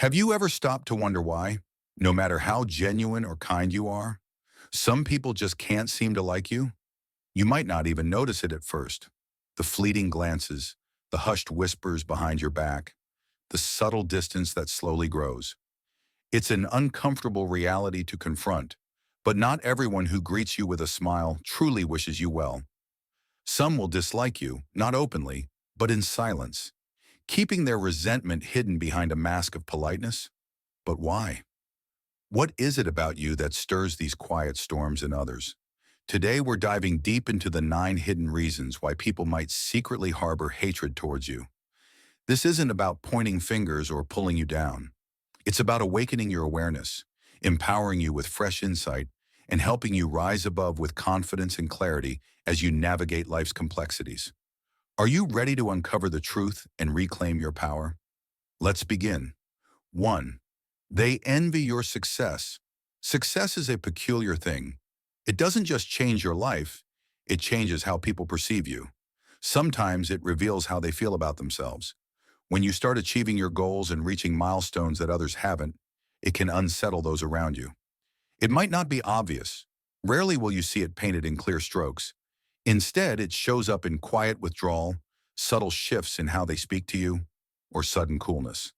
Have you ever stopped to wonder why? No matter how genuine or kind you are, some people just can't seem to like you. You might not even notice it at first. The fleeting glances, the hushed whispers behind your back, the subtle distance that slowly grows. It's an uncomfortable reality to confront, but not everyone who greets you with a smile truly wishes you well. Some will dislike you, not openly, but in silence, keeping their resentment hidden behind a mask of politeness. But why? What is it about you that stirs these quiet storms in others? Today, we're diving deep into the 9 hidden reasons why people might secretly harbor hatred towards you. This isn't about pointing fingers or pulling you down. It's about awakening your awareness, empowering you with fresh insight, and helping you rise above with confidence and clarity as you navigate life's complexities. Are you ready to uncover the truth and reclaim your power? Let's begin. 1. They envy your success. Success is a peculiar thing. It doesn't just change your life, it changes how people perceive you. Sometimes it reveals how they feel about themselves. When you start achieving your goals and reaching milestones that others haven't, it can unsettle those around you. It might not be obvious. Rarely will you see it painted in clear strokes. Instead, it shows up in quiet withdrawal, subtle shifts in how they speak to you, or sudden coolness.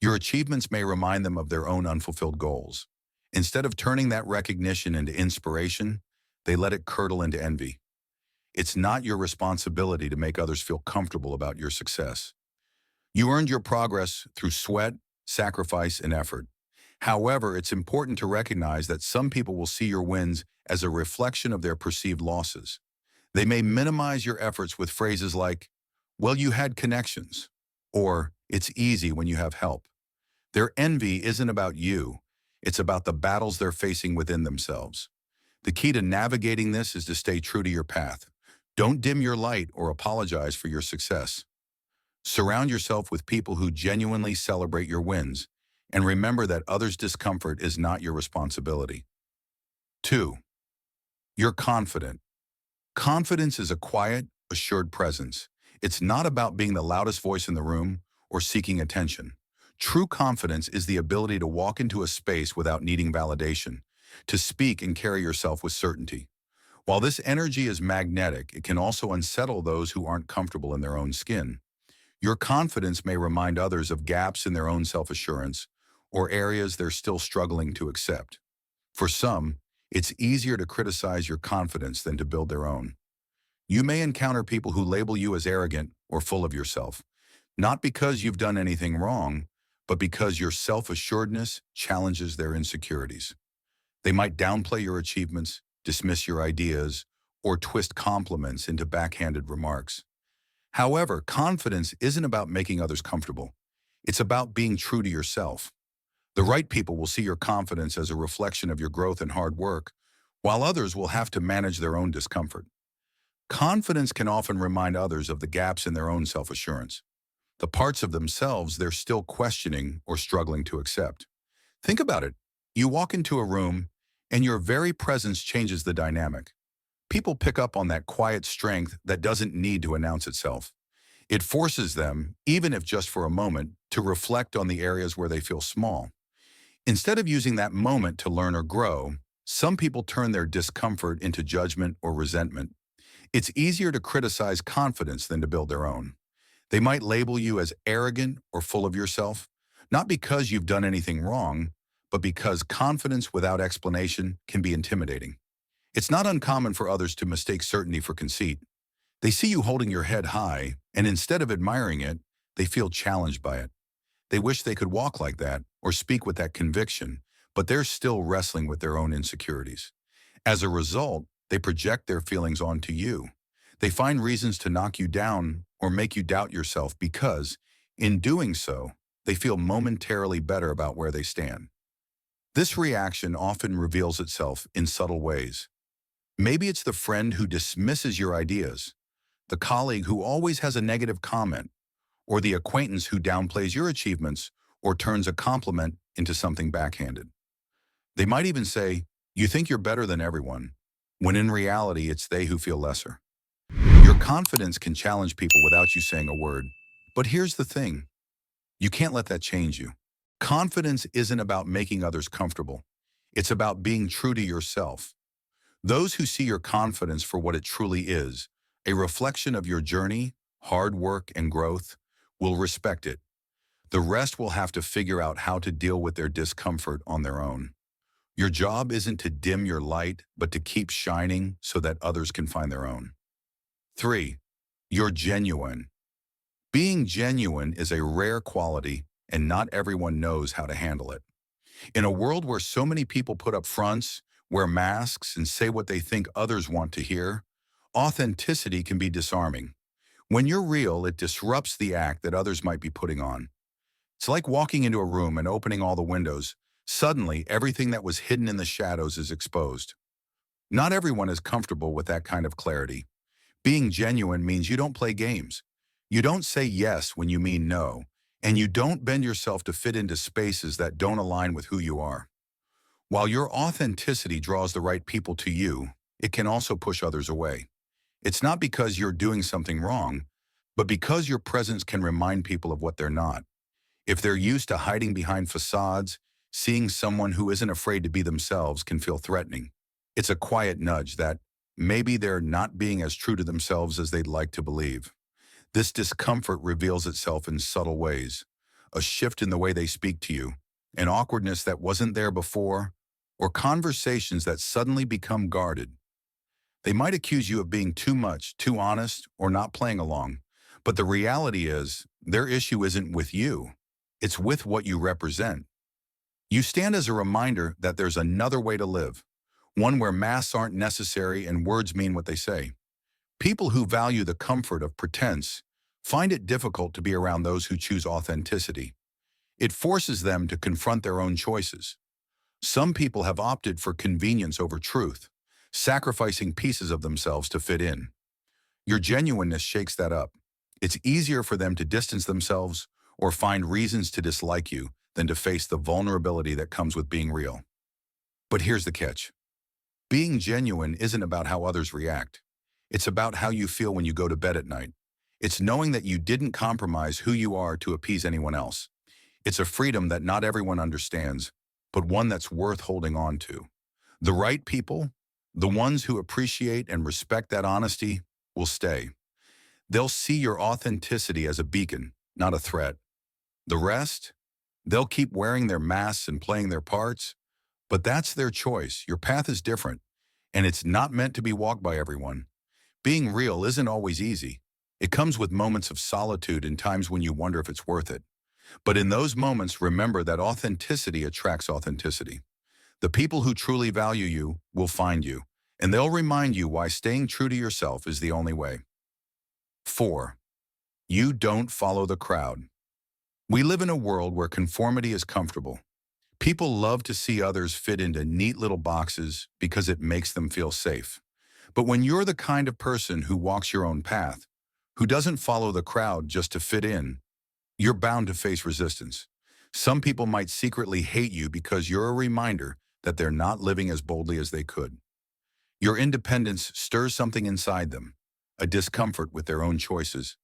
Your achievements may remind them of their own unfulfilled goals. Instead of turning that recognition into inspiration, they let it curdle into envy. It's not your responsibility to make others feel comfortable about your success. You earned your progress through sweat, sacrifice, and effort. However, it's important to recognize that some people will see your wins as a reflection of their perceived losses. They may minimize your efforts with phrases like, "Well, you had connections," or "It's easy when you have help." Their envy isn't about you. It's about the battles they're facing within themselves. The key to navigating this is to stay true to your path. Don't dim your light or apologize for your success. Surround yourself with people who genuinely celebrate your wins, and remember that others' discomfort is not your responsibility. 2. You're confident. Confidence is a quiet, assured presence. It's not about being the loudest voice in the room or seeking attention. True confidence is the ability to walk into a space without needing validation, to speak and carry yourself with certainty. While this energy is magnetic, it can also unsettle those who aren't comfortable in their own skin. Your confidence may remind others of gaps in their own self-assurance or areas they're still struggling to accept. For some, it's easier to criticize your confidence than to build their own. You may encounter people who label you as arrogant or full of yourself, not because you've done anything wrong, but because your self-assuredness challenges their insecurities. They might downplay your achievements, dismiss your ideas, or twist compliments into backhanded remarks. However, confidence isn't about making others comfortable. It's about being true to yourself. The right people will see your confidence as a reflection of your growth and hard work, while others will have to manage their own discomfort. Confidence can often remind others of the gaps in their own self-assurance, the parts of themselves they're still questioning or struggling to accept. Think about it. You walk into a room, and your very presence changes the dynamic. People pick up on that quiet strength that doesn't need to announce itself. It forces them, even if just for a moment, to reflect on the areas where they feel small. Instead of using that moment to learn or grow, some people turn their discomfort into judgment or resentment. It's easier to criticize confidence than to build their own. They might label you as arrogant or full of yourself, not because you've done anything wrong, but because confidence without explanation can be intimidating. It's not uncommon for others to mistake certainty for conceit. They see you holding your head high, and instead of admiring it, they feel challenged by it. They wish they could walk like that or speak with that conviction, but they're still wrestling with their own insecurities. As a result, they project their feelings onto you. They find reasons to knock you down or make you doubt yourself because, in doing so, they feel momentarily better about where they stand. This reaction often reveals itself in subtle ways. Maybe it's the friend who dismisses your ideas, the colleague who always has a negative comment, or the acquaintance who downplays your achievements or turns a compliment into something backhanded. They might even say, "You think you're better than everyone," when in reality it's they who feel lesser. Your confidence can challenge people without you saying a word. But here's the thing, you can't let that change you. Confidence isn't about making others comfortable. It's about being true to yourself. Those who see your confidence for what it truly is, a reflection of your journey, hard work, and growth, will respect it. The rest will have to figure out how to deal with their discomfort on their own. Your job isn't to dim your light, but to keep shining so that others can find their own. 3. You're genuine. Being genuine is a rare quality, and not everyone knows how to handle it. In a world where so many people put up fronts, wear masks, and say what they think others want to hear, authenticity can be disarming. When you're real, it disrupts the act that others might be putting on. It's like walking into a room and opening all the windows. Suddenly, everything that was hidden in the shadows is exposed. Not everyone is comfortable with that kind of clarity. Being genuine means you don't play games. You don't say yes when you mean no, and you don't bend yourself to fit into spaces that don't align with who you are. While your authenticity draws the right people to you, it can also push others away. It's not because you're doing something wrong, but because your presence can remind people of what they're not. If they're used to hiding behind facades, seeing someone who isn't afraid to be themselves can feel threatening. It's a quiet nudge that maybe they're not being as true to themselves as they'd like to believe. This discomfort reveals itself in subtle ways: a shift in the way they speak to you, an awkwardness that wasn't there before, or conversations that suddenly become guarded. They might accuse you of being too much, too honest, or not playing along. But the reality is, their issue isn't with you. It's with what you represent. You stand as a reminder that there's another way to live, one where masks aren't necessary and words mean what they say. People who value the comfort of pretense find it difficult to be around those who choose authenticity. It forces them to confront their own choices. Some people have opted for convenience over truth, sacrificing pieces of themselves to fit in. Your genuineness shakes that up. It's easier for them to distance themselves or find reasons to dislike you than to face the vulnerability that comes with being real. But here's the catch. Being genuine isn't about how others react. It's about how you feel when you go to bed at night. It's knowing that you didn't compromise who you are to appease anyone else. It's a freedom that not everyone understands, but one that's worth holding on to. The right people, the ones who appreciate and respect that honesty, will stay. They'll see your authenticity as a beacon, not a threat. The rest, they'll keep wearing their masks and playing their parts, but that's their choice. Your path is different, and it's not meant to be walked by everyone. Being real isn't always easy. It comes with moments of solitude and times when you wonder if it's worth it. But in those moments, remember that authenticity attracts authenticity. The people who truly value you will find you, and they'll remind you why staying true to yourself is the only way. 4. You don't follow the crowd. We live in a world where conformity is comfortable. People love to see others fit into neat little boxes because it makes them feel safe. But when you're the kind of person who walks your own path, who doesn't follow the crowd just to fit in, you're bound to face resistance. Some people might secretly hate you because you're a reminder that they're not living as boldly as they could. Your independence stirs something inside them, a discomfort with their own choices.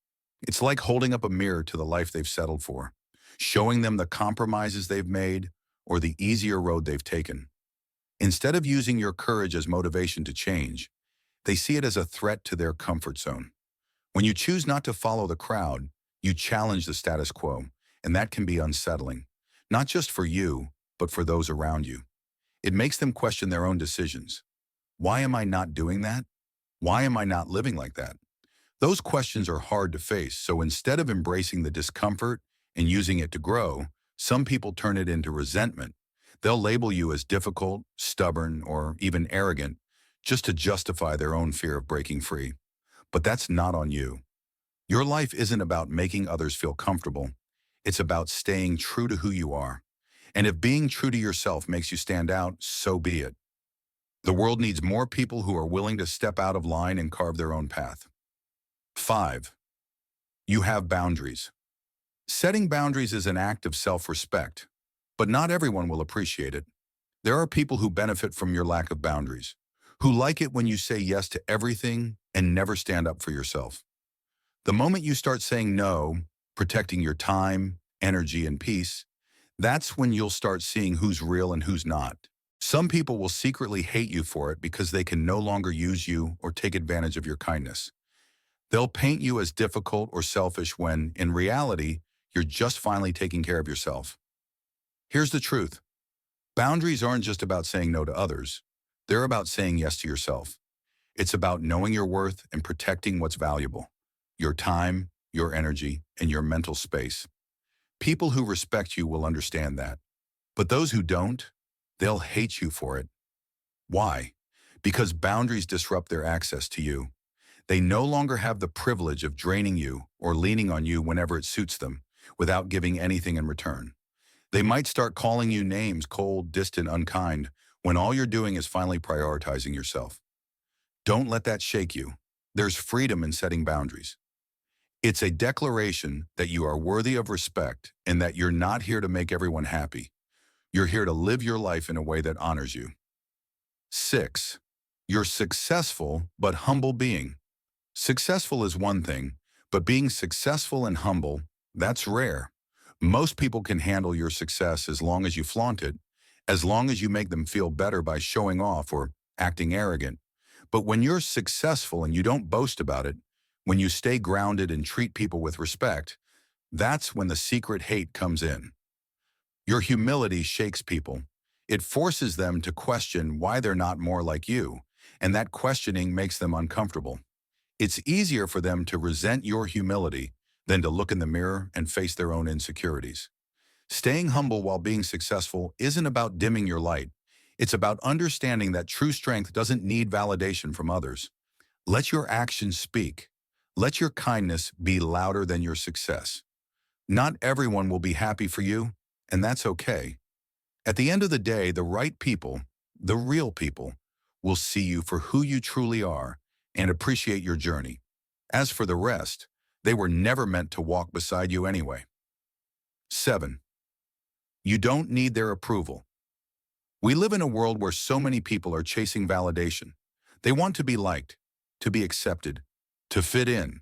It's like holding up a mirror to the life they've settled for, showing them the compromises they've made or the easier road they've taken. Instead of using your courage as motivation to change, they see it as a threat to their comfort zone. When you choose not to follow the crowd, you challenge the status quo, and that can be unsettling, not just for you, but for those around you. It makes them question their own decisions. Why am I not doing that? Why am I not living like that? Those questions are hard to face, so instead of embracing the discomfort and using it to grow, some people turn it into resentment. They'll label you as difficult, stubborn, or even arrogant just to justify their own fear of breaking free. But that's not on you. Your life isn't about making others feel comfortable. It's about staying true to who you are. And if being true to yourself makes you stand out, so be it. The world needs more people who are willing to step out of line and carve their own path. 5. You have boundaries. Setting boundaries is an act of self-respect, but not everyone will appreciate it. There are people who benefit from your lack of boundaries, who like it when you say yes to everything and never stand up for yourself. The moment you start saying no, protecting your time, energy, and peace, That's when you'll start seeing who's real and who's not. Some people will secretly hate you for it because they can no longer use you or take advantage of your kindness. They'll paint you as difficult or selfish when, in reality, you're just finally taking care of yourself. Here's the truth. Boundaries aren't just about saying no to others. They're about saying yes to yourself. It's about knowing your worth and protecting what's valuable. Your time, your energy, and your mental space. People who respect you will understand that. But those who don't, they'll hate you for it. Why? Because boundaries disrupt their access to you. They no longer have the privilege of draining you or leaning on you whenever it suits them, without giving anything in return. They might start calling you names, cold, distant, unkind, when all you're doing is finally prioritizing yourself. Don't let that shake you. There's freedom in setting boundaries. It's a declaration that you are worthy of respect and that you're not here to make everyone happy. You're here to live your life in a way that honors you. 6. You're successful but humble being. Successful is one thing, but being successful and humble, that's rare. Most people can handle your success as long as you flaunt it, as long as you make them feel better by showing off or acting arrogant. But when you're successful and you don't boast about it, when you stay grounded and treat people with respect, that's when the secret hate comes in. Your humility shakes people. It forces them to question why they're not more like you, and that questioning makes them uncomfortable. It's easier for them to resent your humility than to look in the mirror and face their own insecurities. Staying humble while being successful isn't about dimming your light. It's about understanding that true strength doesn't need validation from others. Let your actions speak. Let your kindness be louder than your success. Not everyone will be happy for you, and that's okay. At the end of the day, the right people, the real people, will see you for who you truly are and appreciate your journey. As for the rest, they were never meant to walk beside you anyway. 7. You don't need their approval. We live in a world where so many people are chasing validation. They want to be liked, to be accepted, to fit in.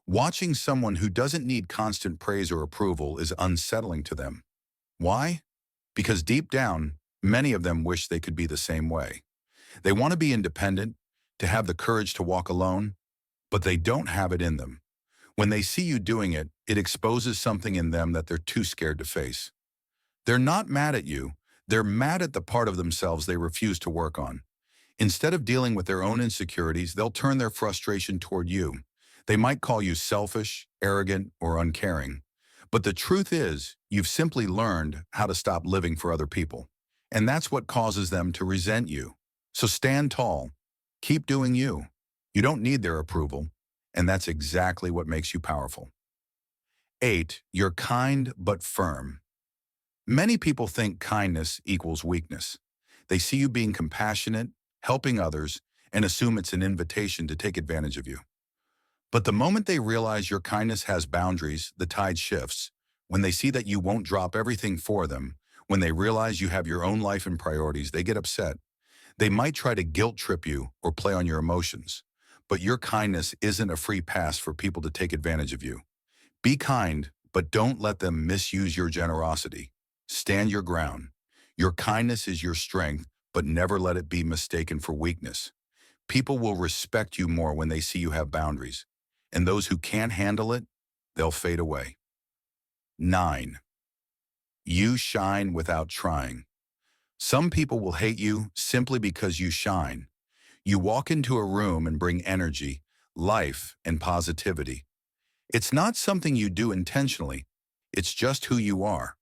Watching someone who doesn't need constant praise or approval is unsettling to them. Why? Because deep down, many of them wish they could be the same way. They want to be independent, to have the courage to walk alone, but they don't have it in them. When they see you doing it, it exposes something in them that they're too scared to face. They're not mad at you. They're mad at the part of themselves they refuse to work on. Instead of dealing with their own insecurities, they'll turn their frustration toward you. They might call you selfish, arrogant, or uncaring. But the truth is, you've simply learned how to stop living for other people. And that's what causes them to resent you. So stand tall. Keep doing you. You don't need their approval. And that's exactly what makes you powerful. 8. You're kind but firm. Many people think kindness equals weakness. They see you being compassionate, helping others, and assume it's an invitation to take advantage of you. But the moment they realize your kindness has boundaries, the tide shifts. When they see that you won't drop everything for them, when they realize you have your own life and priorities, they get upset. They might try to guilt trip you or play on your emotions. But your kindness isn't a free pass for people to take advantage of you. Be kind, but don't let them misuse your generosity. Stand your ground. Your kindness is your strength, but never let it be mistaken for weakness. People will respect you more when they see you have boundaries. And those who can't handle it, they'll fade away. 9. You shine without trying. Some people will hate you simply because you shine. You walk into a room and bring energy, life, and positivity. It's not something you do intentionally. It's just who you are.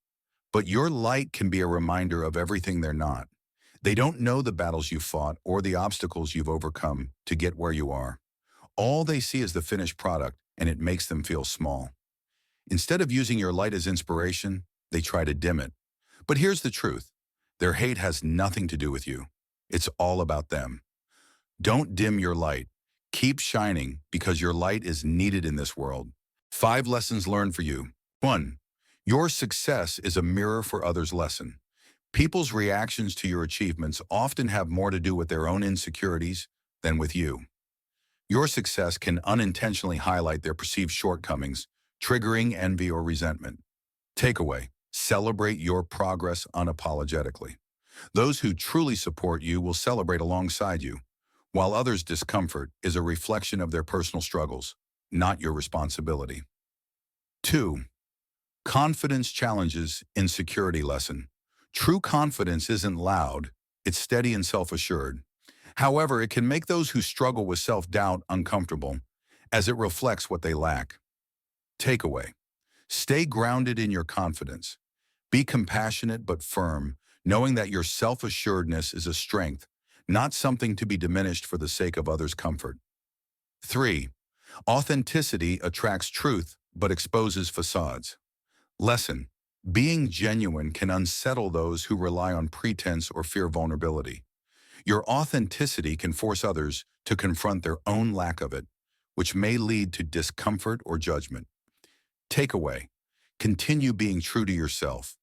But your light can be a reminder of everything they're not. They don't know the battles you fought or the obstacles you've overcome to get where you are. All they see is the finished product, and it makes them feel small. Instead of using your light as inspiration, they try to dim it. But here's the truth. Their hate has nothing to do with you. It's all about them. Don't dim your light. Keep shining because your light is needed in this world. 5 lessons learned for you. 1. Your success is a mirror for others' lesson. People's reactions to your achievements often have more to do with their own insecurities than with you. Your success can unintentionally highlight their perceived shortcomings, triggering envy or resentment. Takeaway. Celebrate your progress unapologetically. Those who truly support you will celebrate alongside you, while others' discomfort is a reflection of their personal struggles, not your responsibility. 2. Confidence challenges insecurity lesson. True confidence isn't loud, it's steady and self-assured. However, it can make those who struggle with self-doubt uncomfortable, as it reflects what they lack. Takeaway. Stay grounded in your confidence. Be compassionate but firm, knowing that your self-assuredness is a strength, not something to be diminished for the sake of others' comfort. 3. Authenticity attracts truth but exposes facades. Lesson. Being genuine can unsettle those who rely on pretense or fear vulnerability. Your authenticity can force others to confront their own lack of it, which may lead to discomfort or judgment. Takeaway. Continue being true to yourself.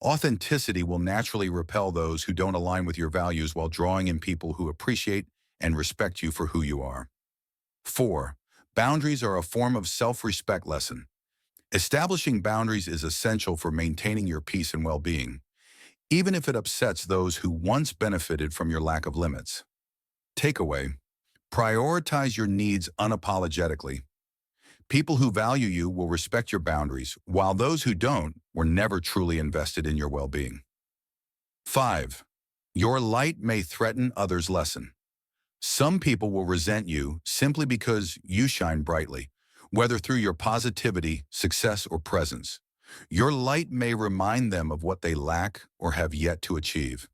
Authenticity will naturally repel those who don't align with your values while drawing in people who appreciate and respect you for who you are. 4. Boundaries are a form of self-respect lesson. Establishing boundaries is essential for maintaining your peace and well-being, even if it upsets those who once benefited from your lack of limits. Takeaway. Prioritize your needs unapologetically. People who value you will respect your boundaries, while those who don't were never truly invested in your well-being. 5. Your light may threaten others' lesson. Some people will resent you simply because you shine brightly, whether through your positivity, success, or presence. Your light may remind them of what they lack or have yet to achieve.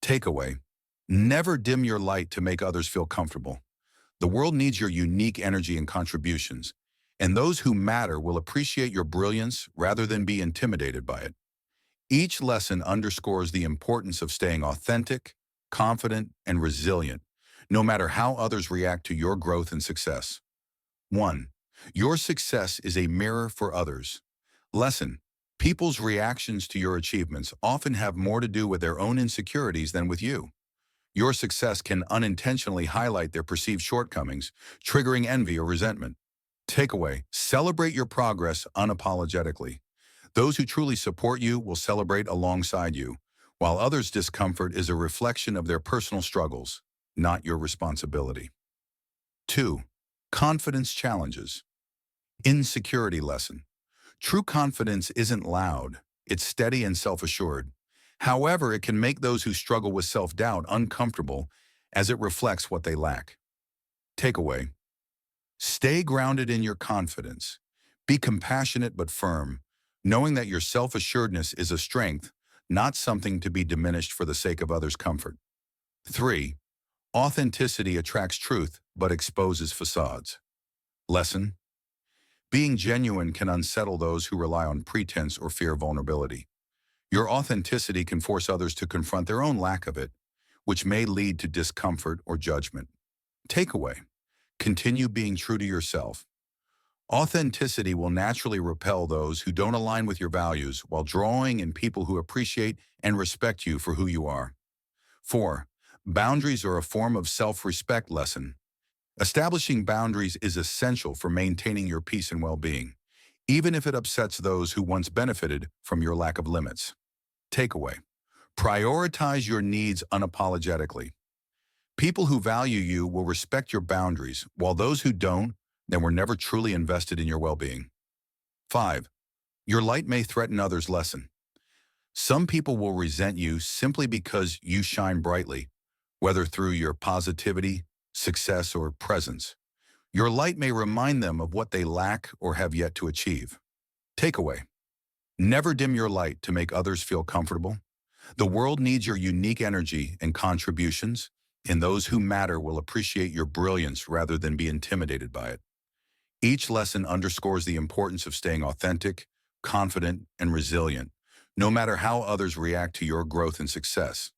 Takeaway. Never dim your light to make others feel comfortable. The world needs your unique energy and contributions, and those who matter will appreciate your brilliance rather than be intimidated by it. Each lesson underscores the importance of staying authentic, confident, and resilient, no matter how others react to your growth and success. 1. Your success is a mirror for others. Lesson. People's reactions to your achievements often have more to do with their own insecurities than with you. Your success can unintentionally highlight their perceived shortcomings, triggering envy or resentment. Takeaway. Celebrate your progress unapologetically. Those who truly support you will celebrate alongside you, while others' discomfort is a reflection of their personal struggles, not your responsibility. 2. Confidence challenges. Insecurity lesson. True confidence isn't loud, it's steady and self-assured. However, it can make those who struggle with self-doubt uncomfortable as it reflects what they lack. Takeaway. Stay grounded in your confidence. Be compassionate but firm, knowing that your self-assuredness is a strength, not something to be diminished for the sake of others' comfort. 3. Authenticity attracts truth but exposes facades. Lesson. Being genuine can unsettle those who rely on pretense or fear vulnerability. Your authenticity can force others to confront their own lack of it, which may lead to discomfort or judgment. Takeaway. Continue being true to yourself. Authenticity will naturally repel those who don't align with your values while drawing in people who appreciate and respect you for who you are. 4. Boundaries are a form of self-respect lesson. Establishing boundaries is essential for maintaining your peace and well-being, even if it upsets those who once benefited from your lack of limits. Takeaway. Prioritize your needs unapologetically. People who value you will respect your boundaries, while those who don't, then were never truly invested in your well-being. 5. Your light may threaten others' lesson. Some people will resent you simply because you shine brightly, whether through your positivity, success, or presence. Your light may remind them of what they lack or have yet to achieve. Takeaway. Never dim your light to make others feel comfortable. The world needs your unique energy and contributions, and those who matter will appreciate your brilliance rather than be intimidated by it. Each lesson underscores the importance of staying authentic, confident, and resilient, no matter how others react to your growth and success.